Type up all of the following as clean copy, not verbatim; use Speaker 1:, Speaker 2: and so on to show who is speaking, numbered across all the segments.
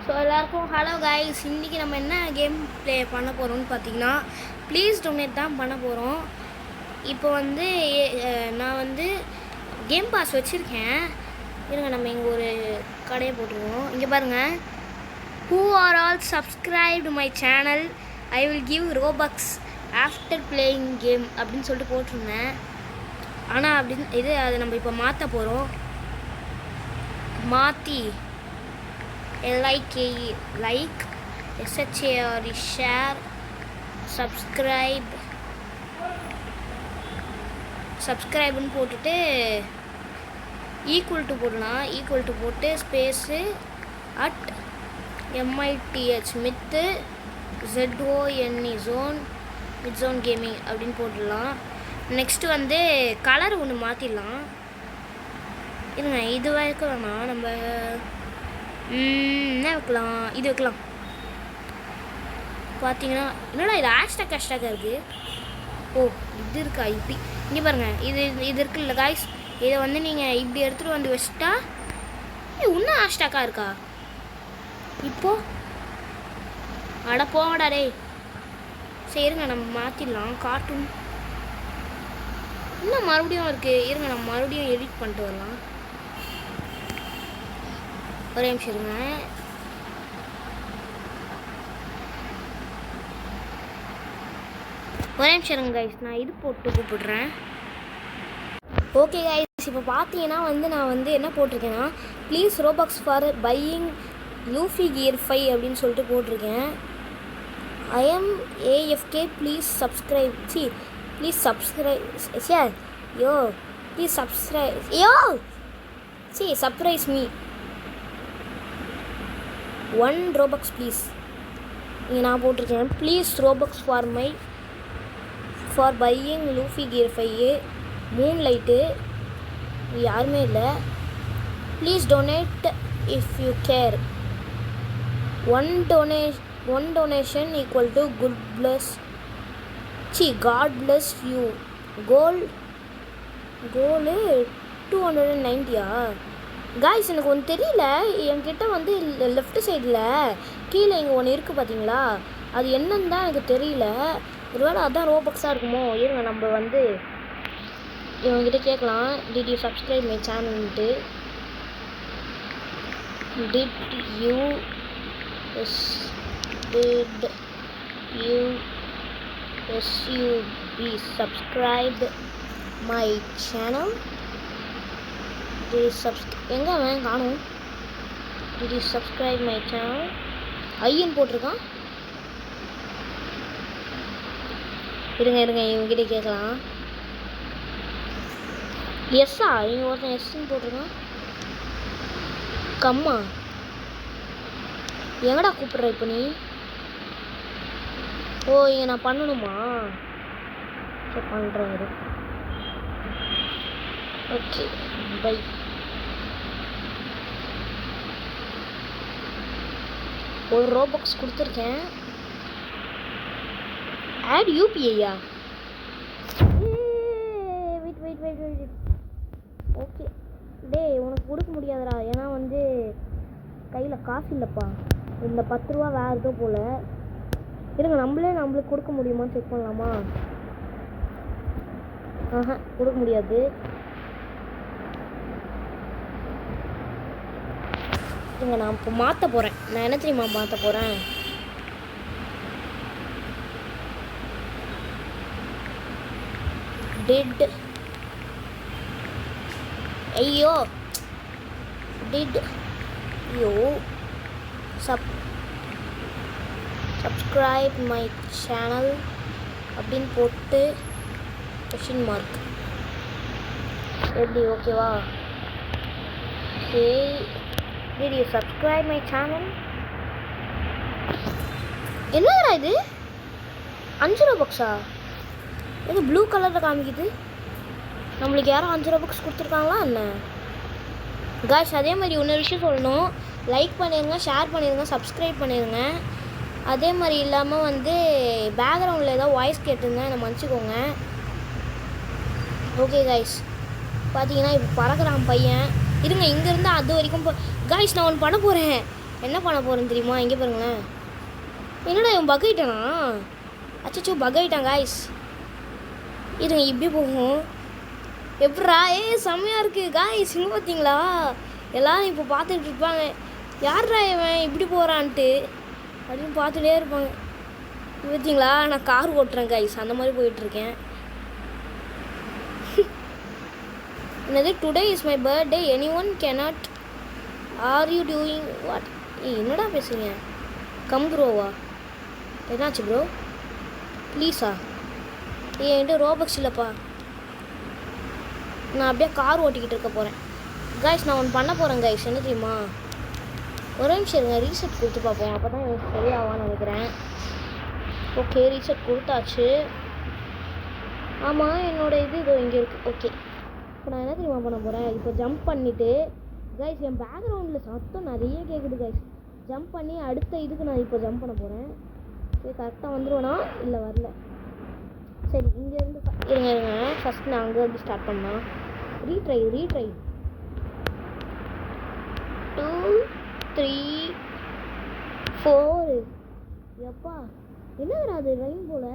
Speaker 1: So எல்லாருக்கும் hello guys. இன்றைக்கி நம்ம என்ன கேம் ப்ளே பண்ண போகிறோம்னு பார்த்தீங்கன்னா ப்ளீஸ் டொனேட் தான் பண்ண போகிறோம். இப்போ வந்து நான் வந்து கேம் பாஸ் வச்சுருக்கேன். இருங்க, நம்ம இங்கே ஒரு கடையை போட்டுருவோம். இங்கே பாருங்கள், who are all subscribed my channel I will give Robux after playing game அப்படின்னு சொல்லிட்டு போட்டிருந்தேன். ஆனால் அப்படின்னு அதை நம்ம இப்போ மாற்ற போகிறோம். மாற்றி லைக் SHAR ஷேர் சப்ஸ்கிரைப்னு போட்டுட்டு ஈக்குவல் டு போடலாம். ஈக்குவல் டு போட்டு ஸ்பேஸு @MITH மித்து ZONE ஜோன் கேமிங் அப்படின்னு போட்டுடலாம். நெக்ஸ்ட்டு வந்து கலர் ஒன்று மாற்றிடலாம். இருங்க, இது வரைக்கும் வேணாம், நம்ம என்ன வைக்கலாம், இது வைக்கலாம். பார்த்தீங்கன்னா என்னடா இது ஹேஷ்டாக் இருக்குது. ஓ, இது இருக்கா? இப்படி இங்கே பாருங்கள், இது இருக்குல்ல காய்ஸ், இதை வந்து நீங்கள் இப்படி எடுத்துகிட்டு வந்து வச்சுட்டா இன்னும் ஹேஷ்டாக்காக இருக்கா? இப்போது அட போங்கடா டே. சரி இருங்க, நம்ம மாற்றிடலாம். கார்ட்டூன் இன்னும் மறுபடியும் இருக்குது. இருங்க, நம்ம மறுபடியும் எடிட் பண்ணிட்டு வரலாம். ஒரே நிமிஷம் இருங்க. கைஸ், நான் இது போட்டு கூப்பிடுறேன். ஓகே கைஸ், இப்போ பார்த்தீங்கன்னா வந்து நான் வந்து என்ன போட்டிருக்கேன்னா please Robux for buying Luffy gear 5 அப்படின்னு சொல்லிட்டு போட்டிருக்கேன். I'm AFK please subscribe surprise me 1 Robux please. இங்கே நான் போட்டிருக்கேன் please Robux for buying Luffy gear 5 moonlight. யாருமே இல்லை. Please donate if you care. One donation equal to God bless you. கோலு 290. Guys, எனக்கு ஒன்று தெரியல. என்கிட்ட வந்து லெஃப்ட் சைடில் கீழே இங்கே ஒன்று இருக்குது பார்த்தீங்களா, அது என்னன்னு தான் எனக்கு தெரியல. ஒருவேளை அதுதான் ரோபாக்ஸாக இருக்குமோ? இருங்க, நம்ம வந்து இவங்ககிட்ட கேட்கலாம். டிட் யூ சப்ஸ்கிரைப் மை சேனல்ன்ட்டு. Did you subscribe my channel? எங்கே அவன் காணும்? Did you subscribe my channel? ஐயன் போட்டிருக்கான். இருங்க இவங்ககிட்ட கேட்கலாம். எஸ்ஸா? இவங்க ஒருத்தன் எஸ்ன்னு போட்டிருக்கான். கம்மா எங்கடா கூப்பிட்ற இப்போ நீ? ஓ, இங்கே நான் பண்ணணுமா? சரி, பண்ணுறேன். Okay, bye. ஒரு ரோபாக்ஸ் கொடுத்துருக்கேன். ஆட் UPIயா? வெயிட். ஓகே டேய், உனக்கு கொடுக்க முடியாதுடா. ஏன்னா வந்து கையில் காசு இல்லைப்பா. இந்த 10 ரூபா வேறு ஏதோ போல். இருங்க, நம்மளுக்கு கொடுக்க முடியுமான்னு செக் பண்ணலாமா? கொடுக்க முடியாது. இங்கே நான் இப்போ மாற்ற போகிறேன். நான் என்ன தெரியுமா மாற்ற போகிறேன்? Did you subscribe my channel அப்படின்னு போட்டு கொஷின் மார்க். எப்படி? ஓகேவா? Okay, did you subscribe my channel? என்னடா இது? 5 ரோபாக்ஸா? இது ப்ளூ கலரில் காமிக்குது. நம்மளுக்கு யாரும் 5 ரோபாக்ஸ் கொடுத்துருக்காங்களா என்ன? காய்ஸ், அதே மாதிரி இன்னொரு விஷயம் சொல்லணும். லைக் பண்ணிடுங்க, ஷேர் பண்ணிடுங்க, சப்ஸ்கிரைப் பண்ணிடுங்க. அதே மாதிரி இல்லாமல் வந்து பேக்ரவுண்டில் ஏதாவது வாய்ஸ் கேட்டுருந்தேன், என்னை மன்னிச்சிக்கோங்க. ஓகே காய்ஸ், பார்த்தீங்கன்னா இப்போ பறக்கிறான் பையன். இருங்க, இங்கேருந்து அது வரைக்கும் காய்ஸ் நான் ஒன்று பண்ண போகிறேன். என்ன பண்ண போகிறேன்னு தெரியுமா? இங்கே பாருங்களேன். என்னடா இவன் பக் ஆகிட்டானா? அச்சோ பக் ஆகிட்டான் காய்ஸ். இருங்க இப்படி போகும். எப்படா செம்மையாக இருக்குது காய்ஸ். இங்கே பார்த்தீங்களா? எல்லோரும் இப்போ பார்த்துட்டு இருப்பாங்க, யார்ரா இவன் இப்படி போகிறான்ட்டு அப்படின்னு பார்த்துட்டே இருப்பாங்க. பார்த்தீங்களா, நான் கார் ஓட்டுறேன் காய்ஸ், அந்த மாதிரி போயிட்டுருக்கேன். என்னது today is my birthday, any one cannot, are you doing what? என்னடா பேசுறீங்க? கம் ப்ரோவா? என்னாச்சு ப்ரோ? ப்ளீஸா? என்கிட்ட ரோபக்ஸ் இல்லைப்பா. நான் அப்படியே கார் ஓட்டிக்கிட்டு இருக்க போகிறேன் காய்ஸ். நான் ஒன்று பண்ண போகிறேன் காய்ஸ். என்ன தெரியுமா? ஒரு நிமிஷம் இருங்க, ரீசெட் கொடுத்து பார்ப்போம். அப்போ தான் எனக்கு சரியாவான்னு நினைக்கிறேன். ஓகே, ரீசெட் கொடுத்தாச்சு. ஆமாம், என்னோடய இது இங்கே இருக்குது. ஓகே, இப்போ நான் என்ன தெரியுமா பண்ண போகிறேன்? இப்போ ஜம்ப் பண்ணிவிட்டு கைஸ், என் பேக்ரவுண்டில் சத்தம் நிறைய கேட்குது கைஸ். ஜம்ப் பண்ணி அடுத்த இதுக்கு நான் இப்போ ஜம்ப் பண்ண போகிறேன். சரி, கரெக்டாக வந்துடுவேனா? இல்லை வரல. சரி, இங்கேருந்து இருங்க ஃபஸ்ட் நான் அங்கேருந்து ஸ்டார்ட் பண்ணலாம். ரீட்ரை 2 3 4. எப்பா என்ன அது ரைன் போல்?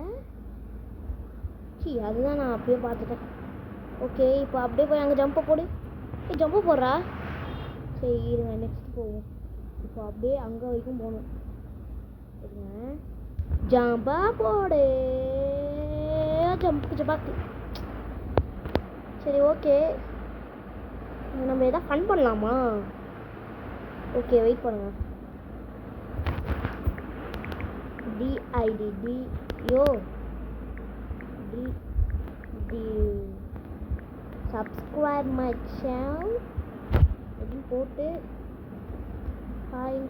Speaker 1: அதுதான் நான் அப்படியே பார்த்துட்டேன். ஓகே, இப்போ அப்படியே போய் அங்கே ஜம்பை போடு. ஜம்பை போடுறா. சரி இருங்க, நெக்ஸ்ட் போவோம். இப்போ அப்படியே அங்கே வரைக்கும் போகணும். சரிங்க, ஜம்பா போடு. ஜம்பாக்கு. சரி ஓகே, நம்ம எதாவது ஃபன் பண்ணலாமா? ஓகே, வெயிட் பண்ணுங்க. DIDD யோ டி subscribe my channel அப்படின்னு போட்டு ஹாய்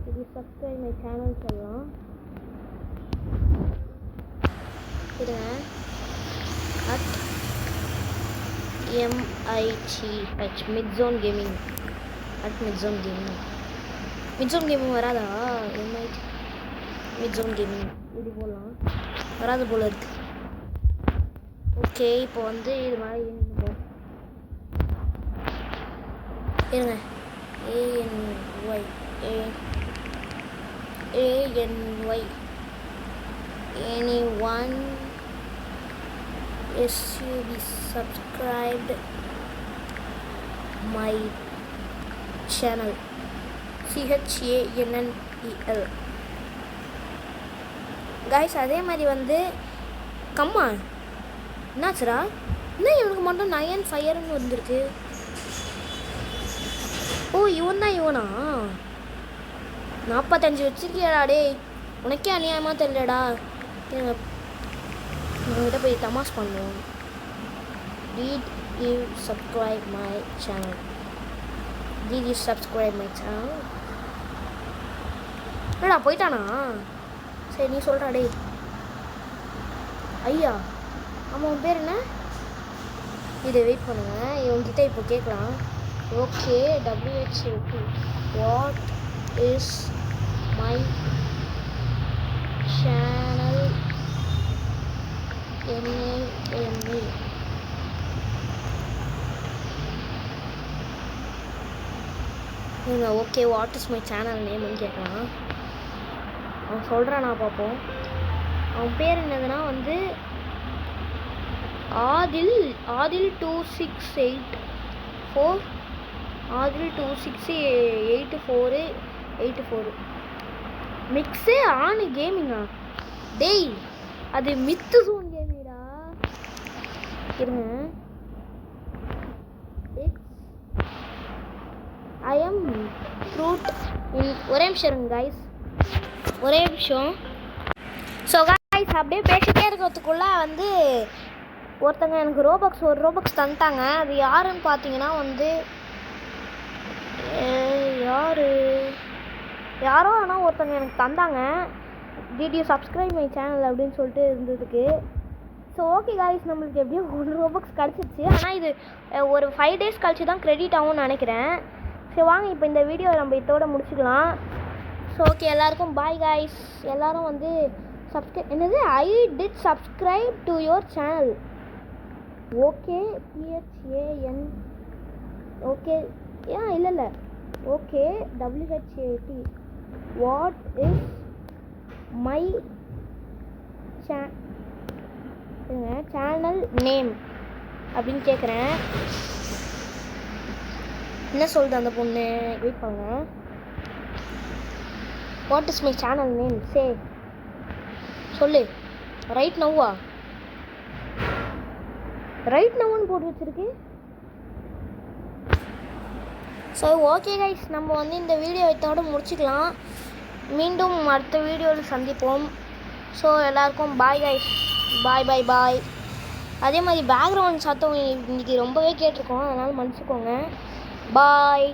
Speaker 1: இது subscribe my channel சொல்லலாம். இருங்க, @MITH மிட்ஸோன் கேமிங் @மிட்ஸோன் கேமிங் வராதா? MIT மிட்ஸோன் கேமிங் இப்படி போடலாம். வராது போல இருக்கு. ஓகே, இப்போ வந்து இது மாதிரி இருங்க, ANY anyone SUB subscribed my channel CHANNEL guys. அதே மாதிரி வந்து கம்மா என்னாச்சுரா? என்ன இவனுக்கு மட்டும் 9 ஃபயர்னு வந்துருக்கு? ஓ, இவன் தான் இவனா? 45 வச்சிருக்கியாடா டே, உனக்கே அநியாயமாக தெரியலடா. உங்ககிட்ட போய் தமாஸ் பண்ணுவோம். Did you subscribe my channel? என்னடா போயிட்டானா? சரி நீ சொல்கிறா டே. ஐயா, ஆமாம், உன் பேர் என்ன? இதை வெயிட் பண்ணுங்க, இவங்கிட்ட இப்போ கேட்கலாம். Okay, WHO what is my channel NAME? Okay, what is my channel நேம்னு கேட்கலாம். அவன் சொல்கிறானா பார்ப்போம். அவன் பேர் என்னதுன்னா வந்து ஆதில் 2684 ஆதில் 2684 மிக்ஸே ஆனு கேமிங்கா? டேய், அது மித்து ஜோன் கேமிங்கடா. இருங்க, ஐ எம் ஃப்ரூட் இன் ஒரே நிமிஷம் கைஸ், ஒரே நிமிஷம். ஸோ கைஸ், அப்படியே பேசிட்டே இருக்கிறதுக்குள்ளே வந்து ஒருத்தங்க எனக்கு ஒரு ரோபக்ஸ் தந்துட்டாங்க. அது யாருன்னு பார்த்தீங்கன்னா வந்து யாரோ ஆனால் ஒருத்தங்க எனக்கு தந்தாங்க. Did you subscribe my channel அப்படின்னு சொல்லிட்டு இருந்ததுக்கு. ஸோ ஓகே காய்ஸ், நம்மளுக்கு எப்படியும் 1 ரோபக்ஸ் கிடச்சிச்சு. ஆனால் இது ஒரு 5 days கழிச்சு தான் கிரெடிட் ஆகும்னு நினைக்கிறேன். சரி வாங்க, இப்போ இந்த வீடியோ நம்ம இதோட முடிச்சுக்கலாம். ஸோ ஓகே, எல்லாருக்கும் பாய் காய்ஸ். எல்லோரும் வந்து என்னது I did subscribe to your channel. Okay, PHAN. Okay, இல்லை okay WHAT what is my channel name அப்படின்னு கேட்குறேன். என்ன சொல்லுது அந்த பொண்ணு? வெயிட் பண்ணுங்க. What is my channel name say சொல்லு. ரைட் நவ்வா? ரைட் நவ்னு போட்டு வச்சிருக்கு. ஸோ ஓகே கைஸ், நம்ம வந்து இந்த வீடியோ இதோட முடிச்சுக்கலாம். மீண்டும் அடுத்த வீடியோவில் சந்திப்போம். ஸோ எல்லாருக்கும் பாய் கைஸ். பாய் பாய் பாய். அதே மாதிரி பேக்ரவுண்ட் சத்தம் இன்றைக்கி ரொம்பவே கேட்டிருக்கோம், அதனால் மன்னிச்சுக்கோங்க. பாய்.